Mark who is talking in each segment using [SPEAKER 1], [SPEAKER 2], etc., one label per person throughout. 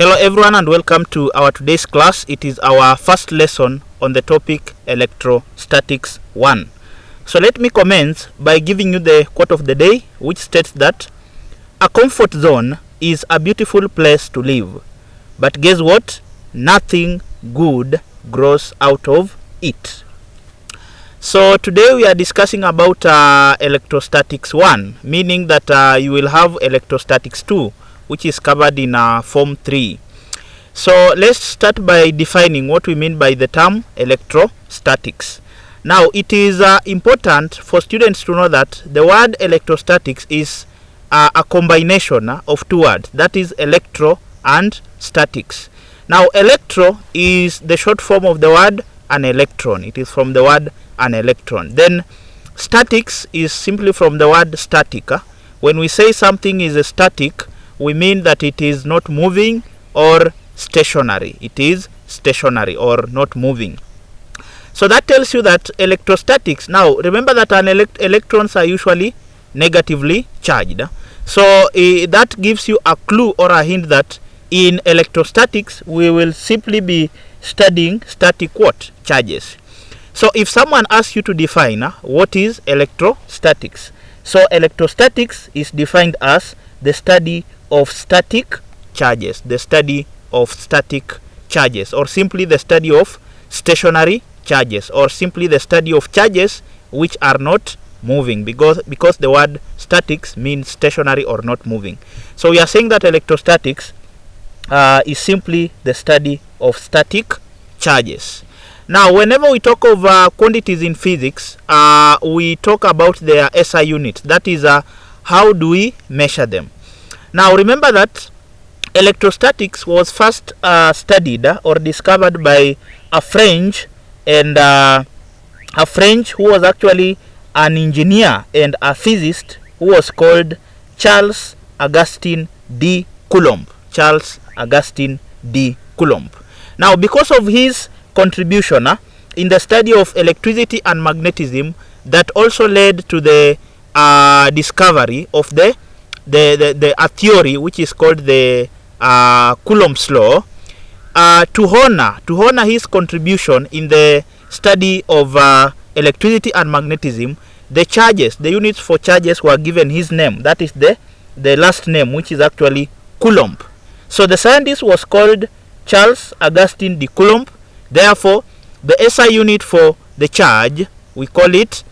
[SPEAKER 1] Hello everyone and welcome to our today's class. It is our first lesson on the topic Electrostatics 1. So let me commence by giving you the quote of the day, which states that a comfort zone is a beautiful place to live, but guess what? Nothing good grows out of it. So today we are discussing about Electrostatics 1, meaning that you will have Electrostatics 2, which is covered in Form 3. So let's start by defining what we mean by the term electrostatics. Now it is important for students to know that the word electrostatics is a combination of two words, that is electro and statics. Now electro is the short form of the word an electron. It is from the word an electron. Then statics is simply from the word static. When we say something is a static, we mean that it is not moving or stationary. It is stationary or not moving. So that tells you that electrostatics, now remember that electrons are usually negatively charged. So that gives you a clue or a hint that in electrostatics we will simply be studying static what? Charges. So if someone asks you to define what is electrostatics, so electrostatics is defined as the study of static charges, the study of static charges, or simply the study of stationary charges, or simply the study of charges which are not moving, because the word statics means stationary or not moving. So we are saying that electrostatics is simply the study of static charges. Now whenever we talk of quantities in physics, we talk about their SI units, that is how do we measure them. Now remember that electrostatics was first studied or discovered by a French who was actually an engineer and a physicist who was called Charles Augustin de Coulomb. Charles Augustin de Coulomb. Now because of his contribution in the study of electricity and magnetism, that also led to the discovery of a theory which is called the Coulomb's law. To honor his contribution in the study of electricity and magnetism, the charges, the units for charges were given his name, that is the last name, which is actually Coulomb. So the scientist was called Charles Augustin de Coulomb. Therefore the SI unit for the charge, we call it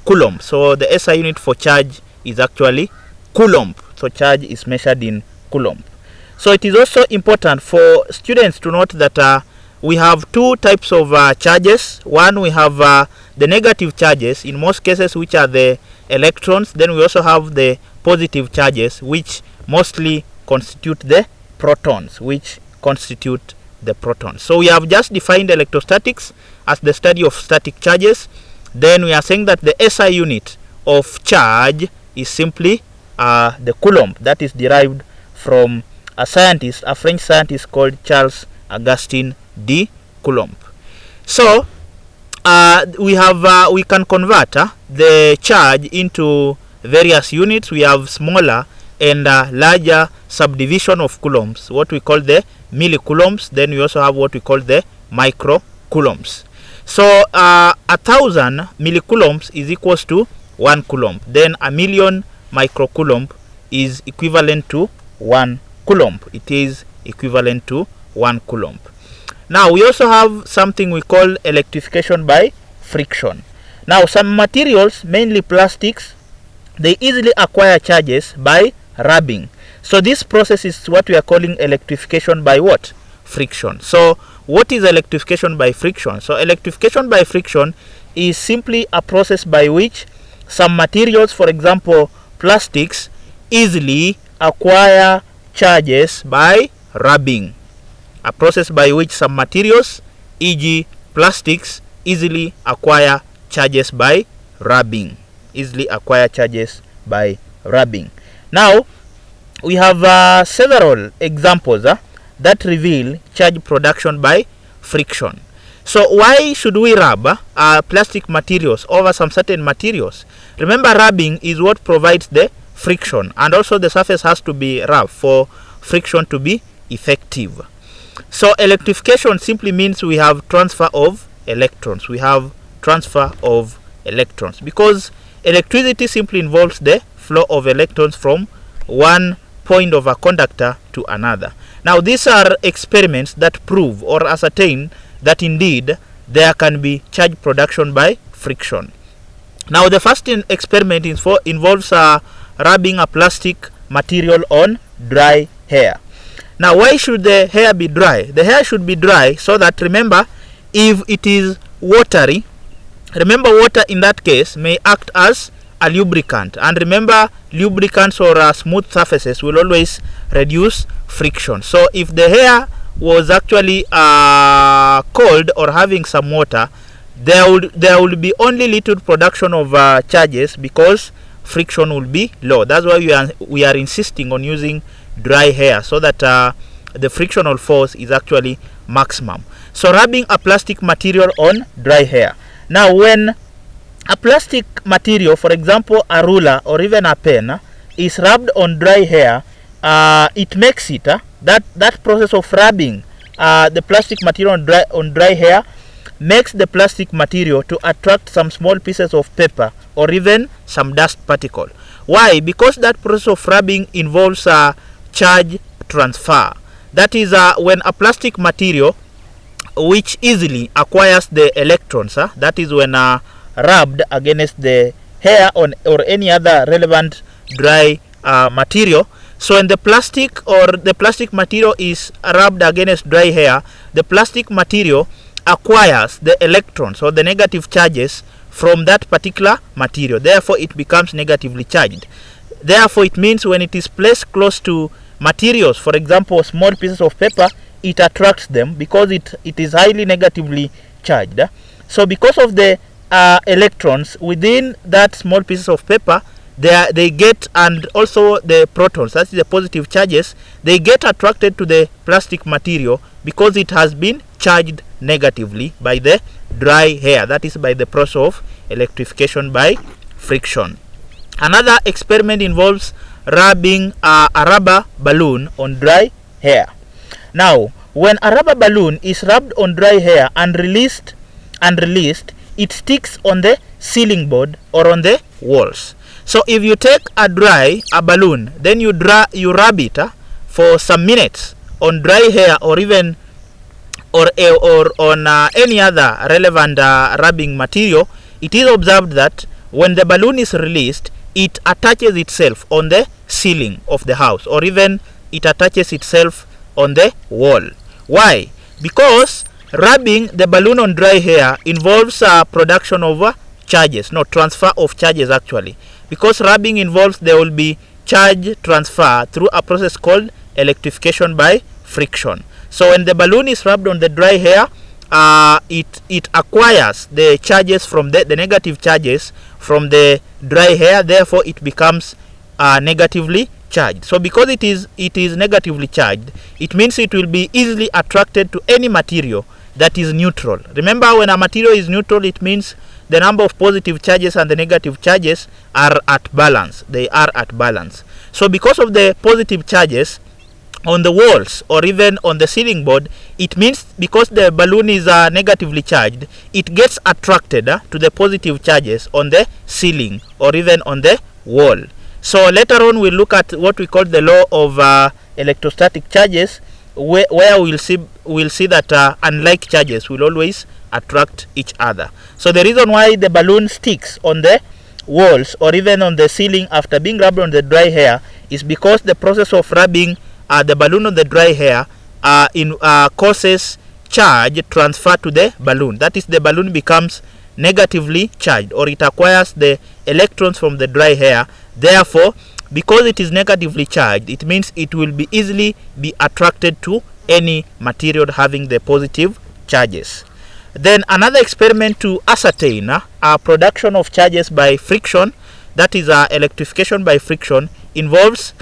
[SPEAKER 1] Coulomb. So the SI unit for charge is actually Coulomb. So charge is measured in Coulomb. So it is also important for students to note that we have two types of charges. One, we have the negative charges, in most cases, which are the electrons. Then we also have the positive charges, which mostly constitute the protons, So we have just defined electrostatics as the study of static charges. Then we are saying that the SI unit of charge is simply the Coulomb, that is derived from a French scientist called Charles Augustin de Coulomb. So we can convert the charge into various units. We have smaller and larger subdivision of coulombs, what we call the millicoulombs. Then we also have what we call the microcoulombs. So 1,000 millicoulombs is equals to 1 coulomb. Then a million microcoulomb is equivalent to 1 coulomb. It is equivalent to 1 coulomb. Now we also have something we call electrification by friction. Now some materials, mainly plastics, they easily acquire charges by rubbing. So this process is what we are calling electrification by what? Friction. So what is electrification by friction? So electrification by friction is simply a process by which some materials, for example plastics, easily acquire charges by rubbing. A process by which some materials, e.g. plastics, easily acquire charges by rubbing. Now we have several examples that reveal charge production by friction. So why should we rub plastic materials over some certain materials? Remember, rubbing is what provides the friction, and also the surface has to be rough for friction to be effective. So electrification simply means we have transfer of electrons. We have transfer of electrons because electricity simply involves the flow of electrons from one point of a conductor to another. Now these are experiments that prove or ascertain that indeed there can be charge production by friction. Now the first experiment involves rubbing a plastic material on dry hair. Now why should the hair be dry? The hair should be dry so that, remember, if it is watery, remember water in that case may act as a lubricant, and remember lubricants or smooth surfaces will always reduce friction. So if the hair was actually cold or having some water, there would be only little production of charges because friction will be low. That's why we are insisting on using dry hair so that the frictional force is actually maximum. So rubbing a plastic material on dry hair. Now when a plastic material, for example a ruler or even a pen, is rubbed on dry hair, it makes it that process of rubbing the plastic material on dry hair makes the plastic material to attract some small pieces of paper or even some dust particle. Why? Because that process of rubbing involves charge transfer. That is when a plastic material which easily acquires the electrons, that is when rubbed against the hair or any other relevant dry material. So when the plastic material is rubbed against dry hair, the plastic material acquires the electrons or the negative charges from that particular material. Therefore it becomes negatively charged. Therefore it means when it is placed close to materials, for example small pieces of paper, it attracts them because it is highly negatively charged. So because of the electrons within that small pieces of paper, they get, and also the protons, that's the positive charges, they get attracted to the plastic material because it has been charged negatively by the dry hair, that is by the process of electrification by friction. Another experiment involves rubbing a rubber balloon on dry hair. Now when a rubber balloon is rubbed on dry hair and released, it sticks on the ceiling board or on the walls. So if you take a balloon, then you rub it for some minutes on dry hair or even or on any other relevant rubbing material, it is observed that when the balloon is released, it attaches itself on the ceiling of the house or even it attaches itself on the wall. Why? Because rubbing the balloon on dry hair involves production of charges, no, transfer of charges actually. Because rubbing involves, there will be charge transfer through a process called electrification by friction. So when the balloon is rubbed on the dry hair, it acquires the charges from the negative charges from the dry hair. Therefore it becomes negatively charged. So because it is negatively charged, it means it will be easily attracted to any material that is neutral. Remember, when a material is neutral, it means the number of positive charges and the negative charges are at balance. They are at balance. So because of the positive charges on the walls or even on the ceiling board, it means because the balloon is negatively charged, it gets attracted to the positive charges on the ceiling or even on the wall. So later on we'll look at what we call the law of electrostatic charges, where we'll see that unlike charges will always attract each other. So the reason why the balloon sticks on the walls or even on the ceiling after being rubbed on the dry hair is because the process of rubbing the balloon on the dry hair causes charge transfer to the balloon. That is, the balloon becomes negatively charged or it acquires the electrons from the dry hair. Therefore, because it is negatively charged, it means it will be easily be attracted to any material having the positive charges. Then another experiment to ascertain production of charges by friction, that is electrification by friction, involves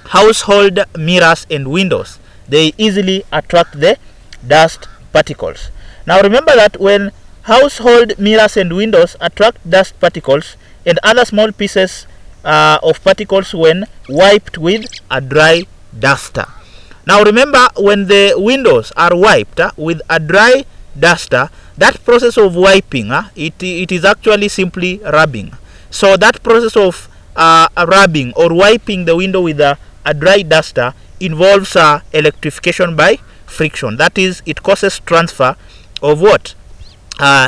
[SPEAKER 1] household mirrors and windows. They easily attract the dust particles. Now remember that when household mirrors and windows attract dust particles and other small pieces of particles when wiped with a dry duster. Now remember, when the windows are wiped with a dry duster, that process of wiping, it is actually simply rubbing. So that process of rubbing or wiping the window with a dry duster involves electrification by friction. That is, it causes transfer of what?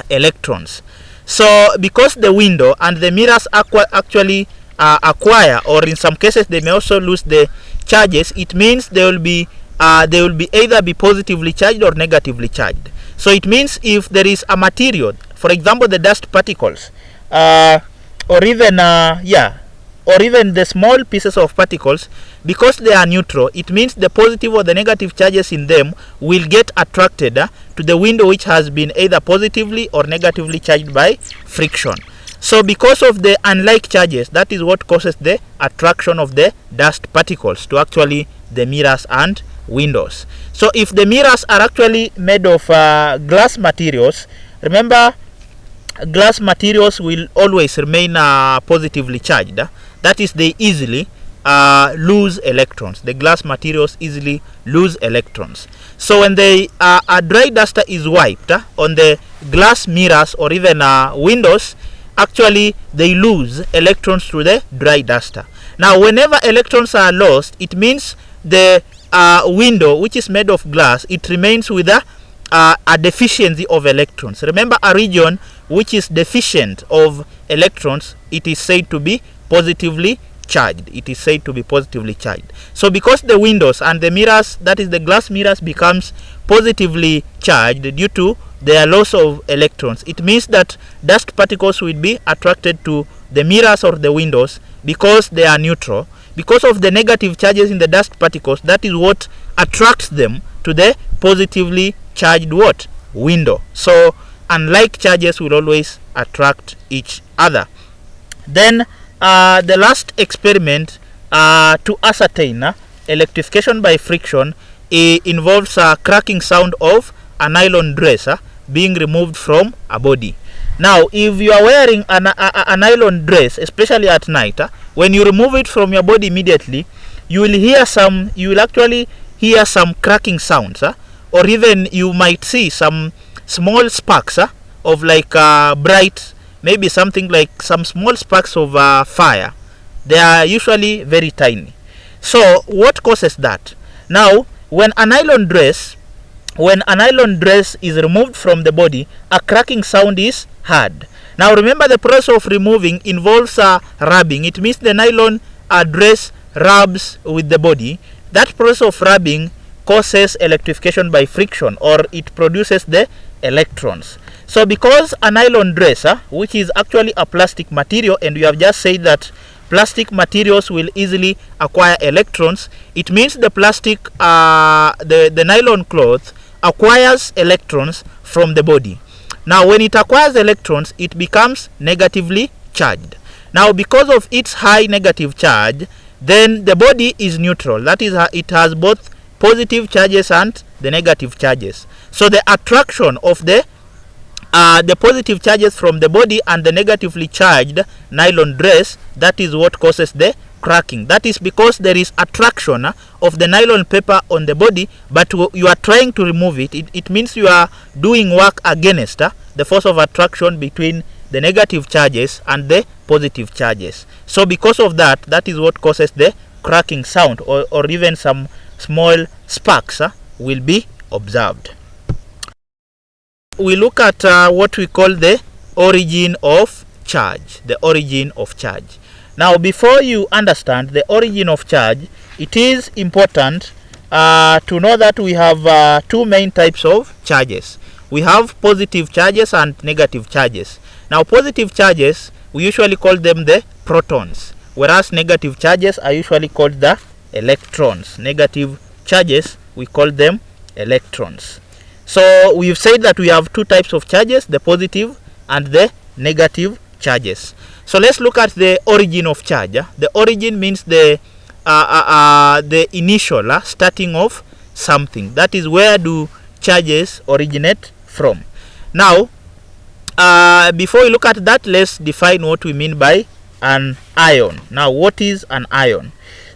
[SPEAKER 1] Electrons. So because the window and the mirrors actually acquire, or in some cases they may also lose the charges, it means they will be either be positively charged or negatively charged. So it means if there is a material, for example the dust particles, or even the small pieces of particles, because they are neutral, it means the positive or the negative charges in them will get attracted to the window which has been either positively or negatively charged by friction. So because of the unlike charges, that is what causes the attraction of the dust particles to actually the mirrors and windows. So if the mirrors are actually made of glass materials, remember, glass materials will always remain positively charged. That is, they easily lose electrons. The glass materials easily lose electrons. So when a dry duster is wiped on the glass mirrors or even windows, actually they lose electrons through the dry duster. Now whenever electrons are lost, it means the window, which is made of glass, it remains with a deficiency of electrons. Remember, a region which is deficient of electrons, it is said to be positively charged. It is said to be positively charged. So because the windows and the mirrors, that is the glass mirrors, becomes positively charged due to their loss of electrons, it means that dust particles will be attracted to the mirrors or the windows because they are neutral. Because of the negative charges in the dust particles, that is what attracts them to the positively charged what? Window. So unlike charges will always attract each other. Then the last experiment to ascertain electrification by friction involves a cracking sound of a nylon dress being removed from a body. Now if you are wearing a nylon dress, especially at night, when you remove it from your body immediately, you will actually hear some cracking sounds, or even you might see some small sparks of like bright, maybe something like some small sparks of fire. They are usually very tiny. So what causes that? Now when a nylon dress is removed from the body, a cracking sound is heard. Now remember, the process of removing involves rubbing. It means the nylon dress rubs with the body. That process of rubbing causes electrification by friction, or it produces the electrons. So because a nylon dress, which is actually a plastic material, and we have just said that plastic materials will easily acquire electrons, it means the plastic, the nylon cloth acquires electrons from the body. Now when it acquires electrons, it becomes negatively charged. Now because of its high negative charge, then the body is neutral. That is, it has both positive charges and the negative charges. So the attraction of the positive charges from the body and the negatively charged nylon dress, that is what causes the cracking. That is because there is attraction of the nylon paper on the body, but you are trying to remove it. It means you are doing work against the force of attraction between the negative charges and the positive charges. So because of that, that is what causes the cracking sound, or even some small sparks will be observed. We look at what we call the origin of charge. The origin of charge. Now before you understand the origin of charge, it is important to know that we have two main types of charges. We have positive charges and negative charges. Now positive charges, we usually call them the protons, whereas negative charges are usually called the electrons. Negative charges, we call them electrons. So we've said that we have two types of charges, the positive and the negative charges. So let's look at the origin of charge. The origin means the initial starting of something. That is, where do charges originate from. Now before we look at that, let's define what we mean by an ion. Now what is an ion?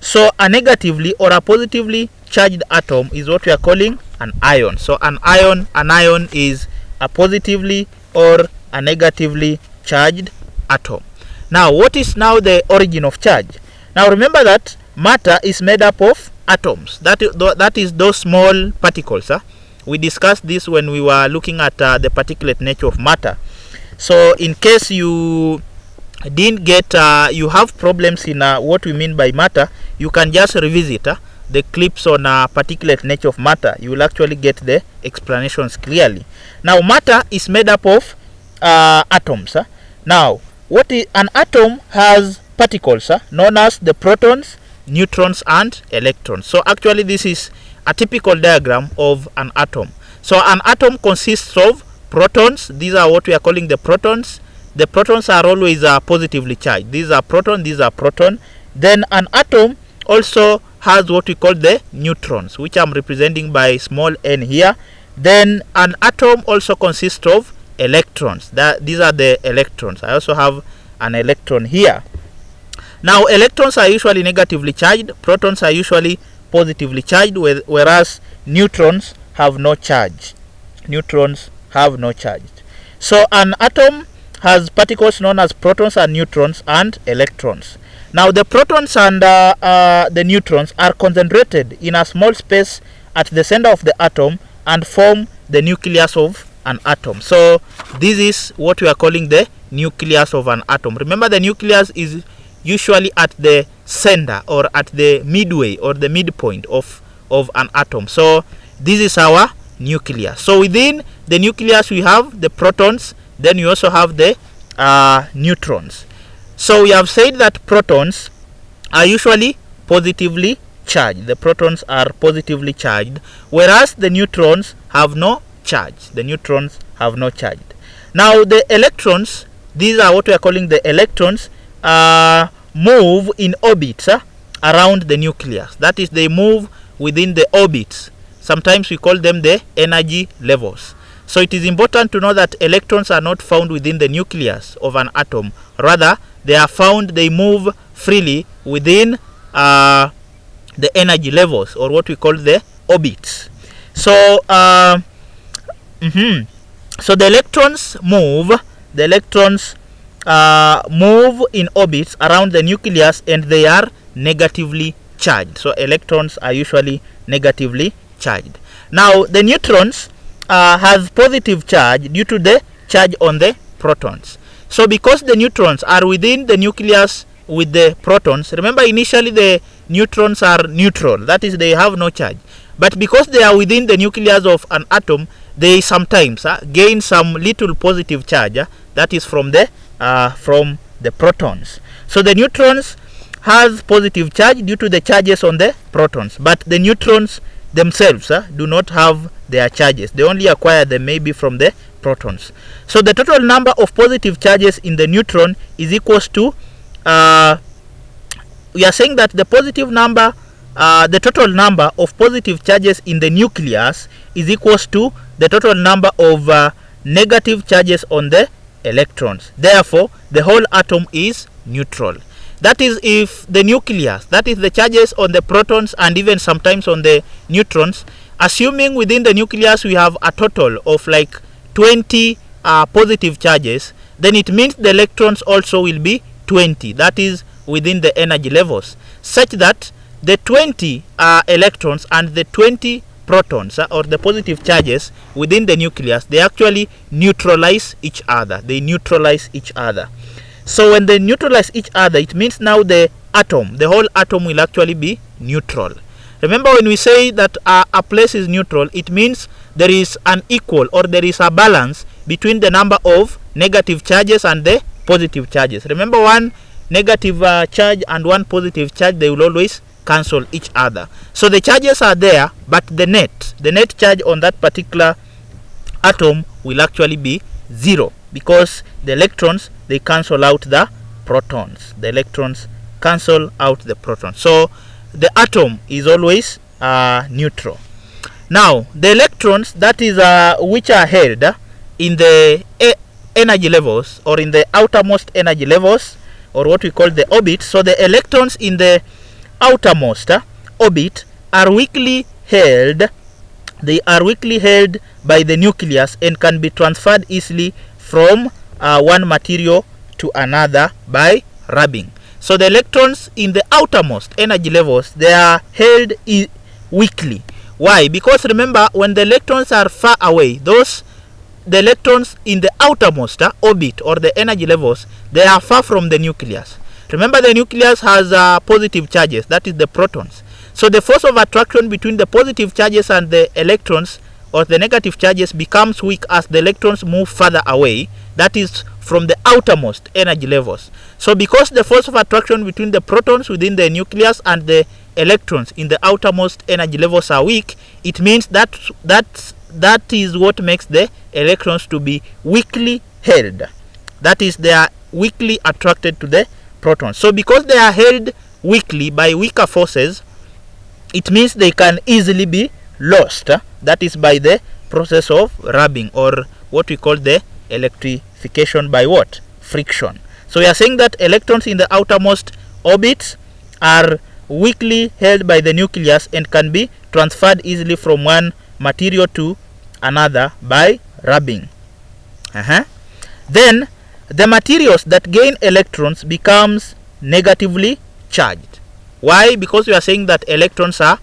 [SPEAKER 1] So a negatively or a positively charged atom is what we are calling an ion. So an ion is a positively or a negatively charged atom. Now what is now the origin of charge? Now remember that matter is made up of atoms. That is those small particles. We discussed this when we were looking at the particulate nature of matter. So in case you didn't get you have problems in what we mean by matter, you can just revisit the clips on particulate nature of matter. You will actually get the explanations clearly. Now matter is made up of atoms. Now an atom has particles known as the protons, neutrons and electrons. So actually this is a typical diagram of an atom. So an atom consists of protons. These are what we are calling the protons. The protons are always positively charged. These are proton, these are proton. Then an atom also has what we call the neutrons, which I'm representing by small n here. Then an atom also consists of electrons. These are the electrons. I also have an electron here. Now electrons are usually negatively charged, protons are usually positively charged, whereas neutrons have no charge. Neutrons have no charge. So an atom has particles known as protons and neutrons and electrons. Now the protons and the neutrons are concentrated in a small space at the center of the atom and form the nucleus of an atom. So this is what we are calling the nucleus of an atom. Remember, the nucleus is usually at the center or at the midway or the midpoint of an atom. So this is our nucleus. So within the nucleus we have the protons, then we also have the neutrons. So we have said that protons are usually positively charged. The protons are positively charged, whereas the neutrons have no charge. The neutrons have no charge. Now the electrons, these are what we are calling the electrons, move in orbits around the nucleus. That is, they move within the orbits. Sometimes we call them the energy levels. So it is important to know that electrons are not found within the nucleus of an atom. Rather, they move freely within the energy levels, or what we call the orbits. So so the electrons move. The electrons move in orbits around the nucleus, and they are negatively charged. So electrons are usually negatively charged. Now the neutrons has positive charge due to the charge on the protons. So because the neutrons are within the nucleus with the protons, remember initially the neutrons are neutral, that is, they have no charge. But because they are within the nucleus of an atom, they sometimes gain some little positive charge, that is from the protons. So the neutrons has positive charge due to the charges on the protons, but the neutrons themselves do not have their charges. They only acquire them maybe from the protons. So the total number of positive charges in the neutron is equals to we are saying that the positive number, the total number of positive charges in the nucleus is equals to the total number of negative charges on the electrons. Therefore, the whole atom is neutral. That is, if the nucleus, that is the charges on the protons and even sometimes on the neutrons, assuming within the nucleus we have a total of like 20 positive charges, then it means the electrons also will be 20. That is within the energy levels, such that the 20 electrons and the 20 protons or the positive charges within the nucleus, they actually neutralize each other. They neutralize each other. So when they neutralize each other, it means now the atom, the whole atom will actually be neutral. Remember, when we say that a place is neutral, it means there is an equal, or there is a balance between the number of negative charges and the positive charges. Remember, one negative charge and one positive charge, they will always cancel each other. So the charges are there, but the net charge on that particular atom will actually be 0, because the electrons, they cancel out the protons. The electrons cancel out the protons. So the atom is always neutral. Now the electrons, that is which are held in the energy levels, or in the outermost energy levels, or what we call the orbit. So the electrons in the outermost orbit are weakly held. They are weakly held by the nucleus and can be transferred easily from one material to another by rubbing. So the electrons in the outermost energy levels, they are held weakly. Why? Because remember, when the electrons are far away, the electrons in the outermost orbit or the energy levels, they are far from the nucleus. Remember, the nucleus has positive charges, that is the protons. So the force of attraction between the positive charges and the electrons or the negative charges becomes weak as the electrons move further away, that is from the outermost energy levels. So because the force of attraction between the protons within the nucleus and the electrons in the outermost energy levels are weak, it means that is what makes the electrons to be weakly held. That is, they are weakly attracted to the protons. So because they are held weakly by weaker forces, it means they can easily be lost. That is by the process of rubbing, or what we call the electrification by what? Friction. So we are saying that electrons in the outermost orbits are weakly held by the nucleus and can be transferred easily from one material to another by rubbing. Then the materials that gain electrons becomes negatively charged. Why? Because we are saying that electrons are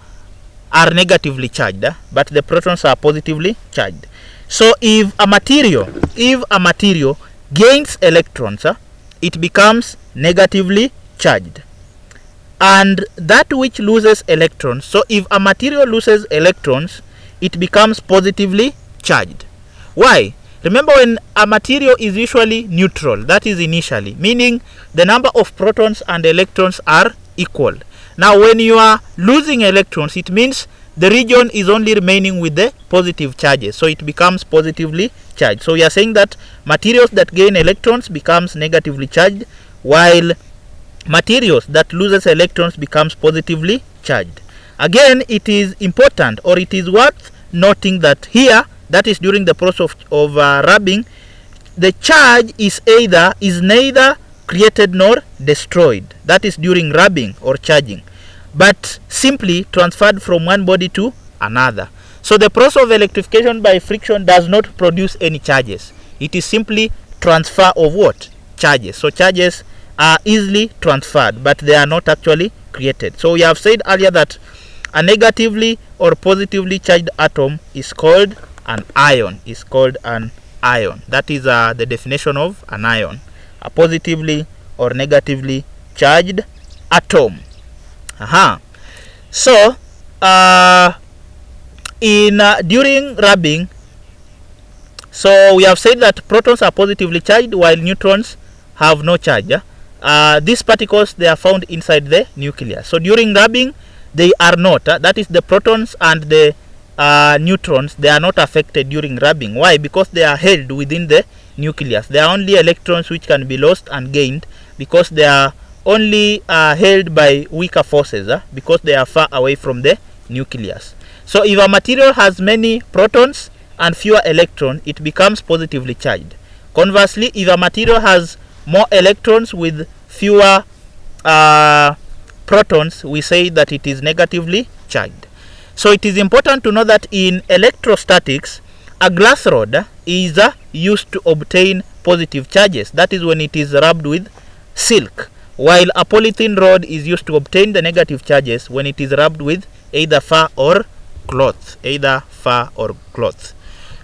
[SPEAKER 1] negatively charged, but the protons are positively charged. So if a material gains electrons, it becomes negatively charged. And that which loses electrons, so if a material loses electrons, it becomes positively charged. Why? Remember, when a material is usually neutral, that is initially, meaning the number of protons and electrons are equal. Now when you are losing electrons, it means the region is only remaining with the positive charges, so it becomes positively charged. So we are saying that materials that gain electrons becomes negatively charged, while materials that loses electrons becomes positively charged. Again, it is important, or it is worth noting that here, that is during the process of rubbing, the charge is neither created nor destroyed. That is during rubbing or charging, but simply transferred from one body to another. So the process of electrification by friction does not produce any charges. It is simply transfer of what? Charges. So charges are easily transferred, but they are not actually created. So we have said earlier that a negatively or positively charged atom is called an ion. That is the definition of an ion: a positively or negatively charged atom. So during rubbing, so we have said that protons are positively charged while neutrons have no charge. These particles, they are found inside the nucleus. So during rubbing, they are not. That is, the protons and the neutrons, they are not affected during rubbing. Why? Because they are held within the nucleus. There are only electrons which can be lost and gained, because they are only held by weaker forces, because they are far away from the nucleus. So if a material has many protons and fewer electrons, it becomes positively charged. Conversely, if a material has more electrons with fewer protons, we say that it is negatively charged. So it is important to know that in electrostatics, a glass rod is used to obtain positive charges. That is when it is rubbed with silk, while a polythene rod is used to obtain the negative charges when it is rubbed with either fur or cloth.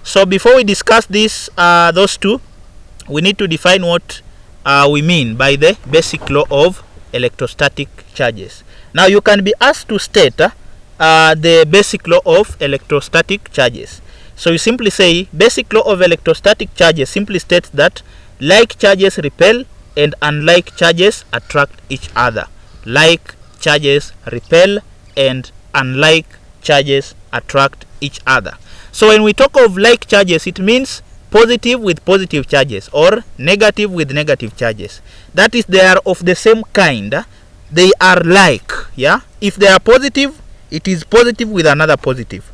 [SPEAKER 1] So before we discuss this, those two, we need to define what we mean by the basic law of electrostatic charges. Now you can be asked to state the basic law of electrostatic charges. So you simply say basic law of electrostatic charges simply states that like charges repel and unlike charges attract each other. Like charges repel and unlike charges attract each other. So when we talk of like charges, it means positive with positive charges or negative with negative charges. That is, they are of the same kind. They are like, if they are positive, it is positive with another positive.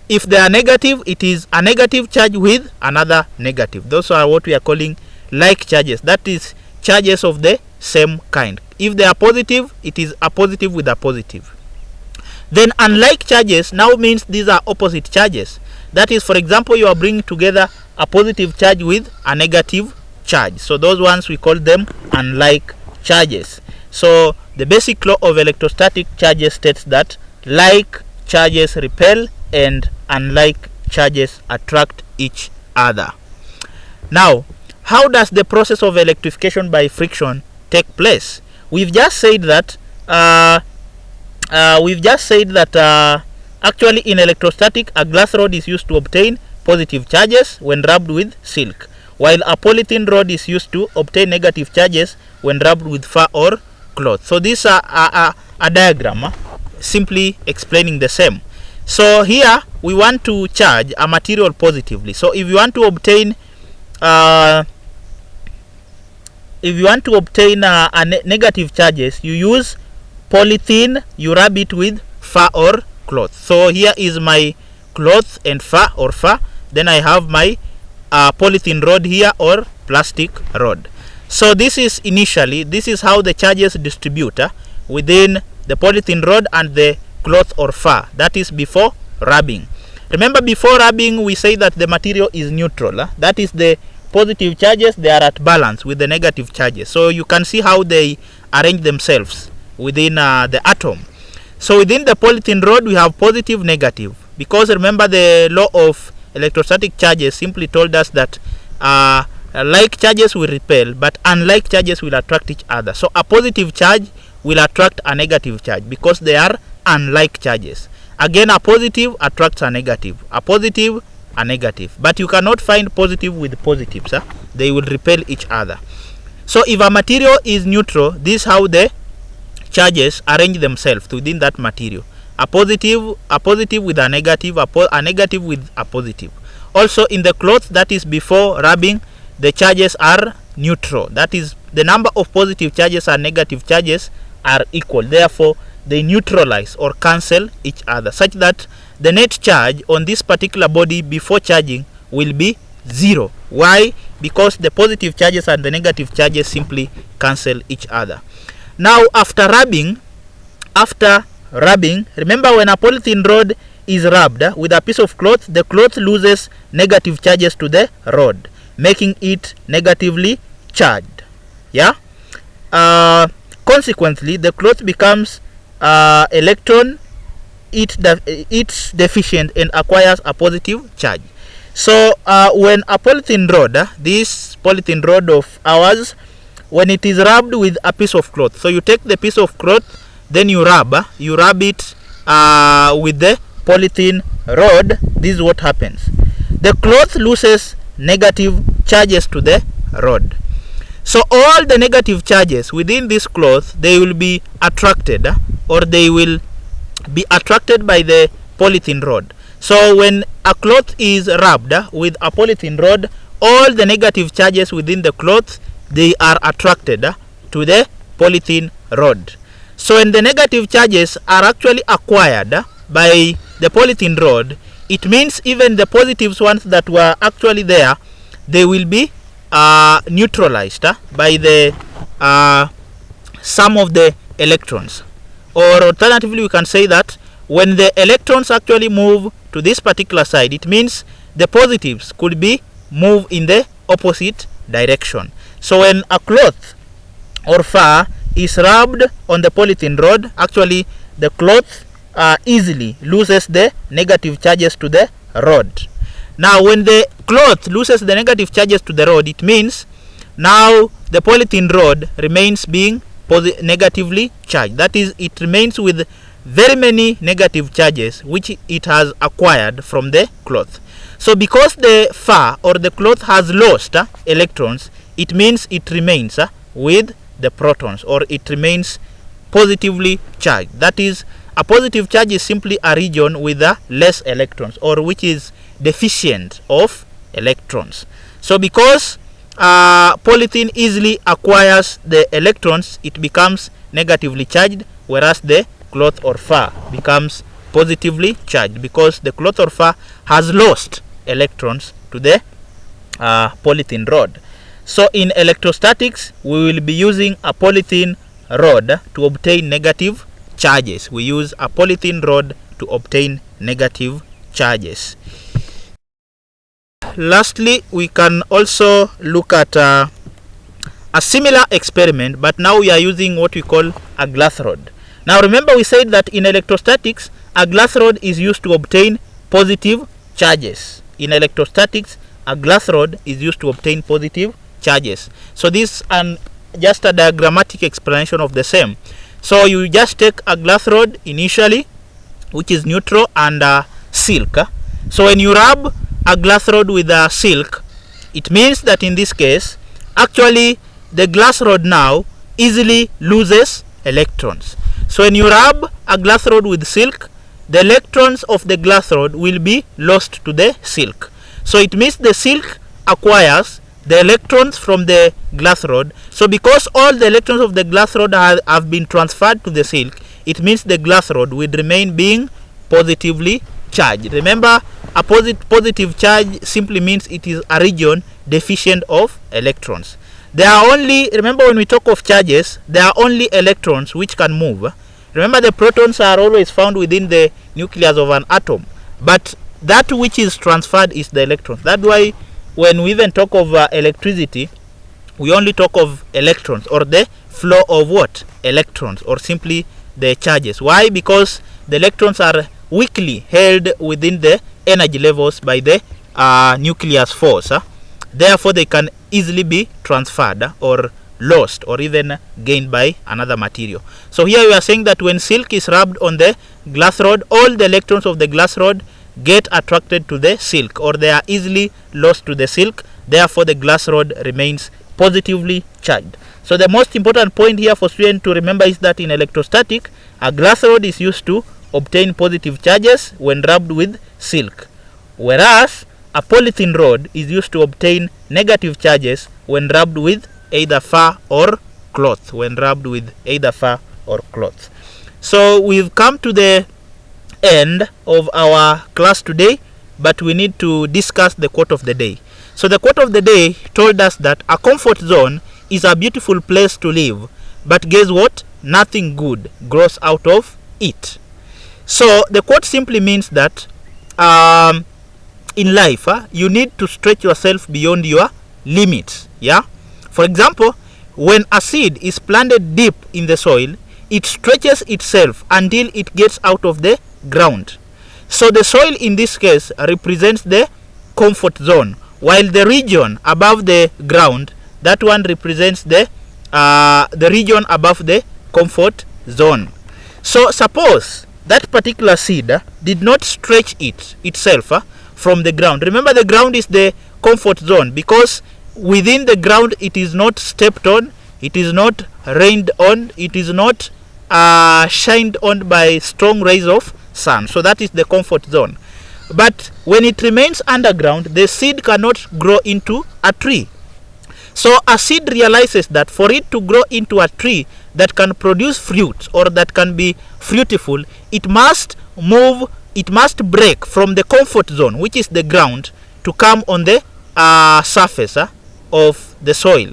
[SPEAKER 1] If they are negative, it is a negative charge with another negative. Those are what we are calling like charges. That is, charges of the same kind. If they are positive, it is a positive with a positive. Then unlike charges now means these are opposite charges. That is, for example, you are bringing together a positive charge with a negative charge. So those ones we call them unlike charges. So the basic law of electrostatic charges states that like charges repel and unlike charges attract each other. Now, how does the process of electrification by friction take place? We've just said that actually in electrostatic, a glass rod is used to obtain positive charges when rubbed with silk, while a polythene rod is used to obtain negative charges when rubbed with fur or cloth. So this is a diagram simply explaining the same. So here we want to charge a material positively. So if you want to obtain negative charges, you use polythene, you rub it with fur or cloth. So here is my cloth and fur or fur. Then I have my polythene rod here or plastic rod. So this is how the charges distribute within the polythene rod and the cloth or fur. That is before rubbing. Remember, before rubbing we say that the material is neutral. That is, the positive charges, they are at balance with the negative charges. So you can see how they arrange themselves within the atom. So within the polythene rod we have positive, negative, because remember the law of electrostatic charges simply told us that like charges will repel, but unlike charges will attract each other. So a positive charge will attract a negative charge because they are unlike charges. Again, a positive attracts a negative, a positive a negative, but you cannot find positive with positives. They will repel each other. So if a material is neutral, this is how the charges arrange themselves within that material. A positive with a negative, a negative with a positive. Also in the cloth, that is before rubbing, the charges are neutral. That is, the number of positive charges and negative charges are equal. Therefore, they neutralize or cancel each other, such that the net charge on this particular body before charging will be 0. Why? Because the positive charges and the negative charges simply cancel each other. Now after rubbing, remember, when a polythene rod is rubbed with a piece of cloth, the cloth loses negative charges to the rod, making it negatively charged. Consequently, the cloth becomes electron, it's deficient and acquires a positive charge. So when a polythene rod, this polythene rod of ours, when it is rubbed with a piece of cloth, so you take the piece of cloth, then you rub it with the polythene rod. This is what happens. The cloth loses negative charges to the rod. So all the negative charges within this cloth, they will be attracted, or they will be attracted by the polythene rod. So when a cloth is rubbed with a polythene rod, all the negative charges within the cloth, they are attracted to the polythene rod. So when the negative charges are actually acquired by the polythene rod, it means even the positive ones that were actually there, they will be neutralized by the sum of the electrons. Or alternatively, we can say that when the electrons actually move to this particular side, it means the positives could be moved in the opposite direction. So when a cloth or fur is rubbed on the polythene rod, actually the cloth easily loses the negative charges to the rod. Now when the cloth loses the negative charges to the rod, it means now the polythene rod remains being negatively charged. That is, it remains with very many negative charges which it has acquired from the cloth. So because the fur or the cloth has lost electrons, it means it remains with the protons, or it remains positively charged. That is, a positive charge is simply a region with less electrons, or which is deficient of electrons. So because polythene easily acquires the electrons, it becomes negatively charged, whereas the cloth or fur becomes positively charged, because the cloth or fur has lost electrons to the polythene rod. So in electrostatics, we will be using a polythene rod to obtain negative charges. We use a polythene rod to obtain negative charges. Lastly, we can also look at a similar experiment, but now we are using what we call a glass rod. Now remember, we said that in electrostatics, a glass rod is used to obtain positive charges. In electrostatics, a glass rod is used to obtain positive charges. So this is just a diagrammatic explanation of the same. So you just take a glass rod initially, which is neutral, and silk. So when you rub a glass rod with a silk, it means that in this case, actually the glass rod now easily loses electrons. So when you rub a glass rod with silk, the electrons of the glass rod will be lost to the silk. So it means the silk acquires the electrons from the glass rod. So because all the electrons of the glass rod have been transferred to the silk, it means the glass rod will remain being positively charged. Remember, a positive charge simply means it is a region deficient of electrons. There are only, remember when we talk of charges, there are only electrons which can move. Remember, the protons are always found within the nucleus of an atom, but that which is transferred is the electrons. That's why when we even talk of electricity, we only talk of electrons, or the flow of what? Electrons, or simply the charges. Why? Because the electrons are weakly held within the energy levels by the nucleus force. Therefore, they can easily be transferred or lost or even gained by another material. So here we are saying that when silk is rubbed on the glass rod, all the electrons of the glass rod get attracted to the silk, or they are easily lost to the silk. Therefore, the glass rod remains positively charged. So the most important point here for students to remember is that in electrostatic, a glass rod is used to obtain positive charges when rubbed with silk, whereas a polythene rod is used to obtain negative charges when rubbed with either fur or cloth. So we've come to the end of our class today, but we need to discuss the quote of the day. So the quote of the day told us that a comfort zone is a beautiful place to live, but guess what? Nothing good grows out of it. So the quote simply means that in life, you need to stretch yourself beyond your limits. For example, when a seed is planted deep in the soil, it stretches itself until it gets out of the ground. So the soil in this case represents the comfort zone, while the region above the ground, that one represents the region above the comfort zone. So suppose that particular seed did not stretch itself from the ground. Remember, the ground is the comfort zone, because within the ground it is not stepped on, it is not rained on, it is not shined on by strong rays of sun. So that is the comfort zone. But when it remains underground, the seed cannot grow into a tree. So a seed realizes that for it to grow into a tree that can produce fruits, or that can be fruitful, it must move, it must break from the comfort zone, which is the ground, to come on the surface of the soil.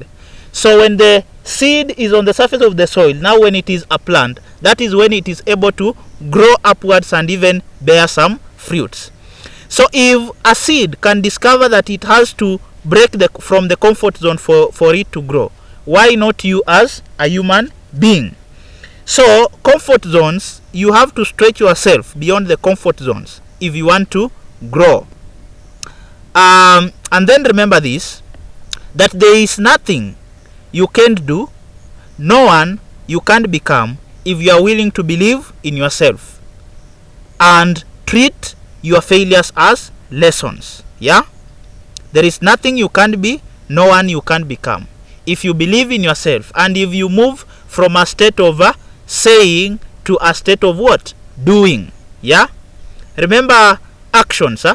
[SPEAKER 1] So when the seed is on the surface of the soil, now when it is a plant, that is when it is able to grow upwards and even bear some fruits. So if a seed can discover that it has to break from the comfort zone for it to grow, why not you as a human being? So comfort zones, you have to stretch yourself beyond the comfort zones if you want to grow. And then remember this, that there is nothing you can't do, no one you can't become, if you are willing to believe in yourself and treat your failures as lessons. There is nothing you can't be, no one you can't become, if you believe in yourself, and if you move from a state of saying to a state of what? Doing. Remember, actions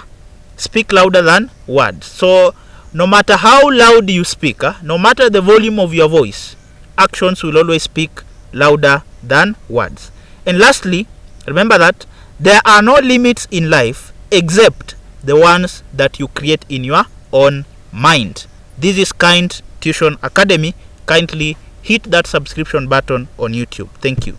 [SPEAKER 1] speak louder than words. So no matter how loud you speak, no matter the volume of your voice, actions will always speak louder than words. And lastly, remember that there are no limits in life except the ones that you create in your own mind. This is kind to Institution Academy, kindly hit that subscription button on YouTube. Thank you.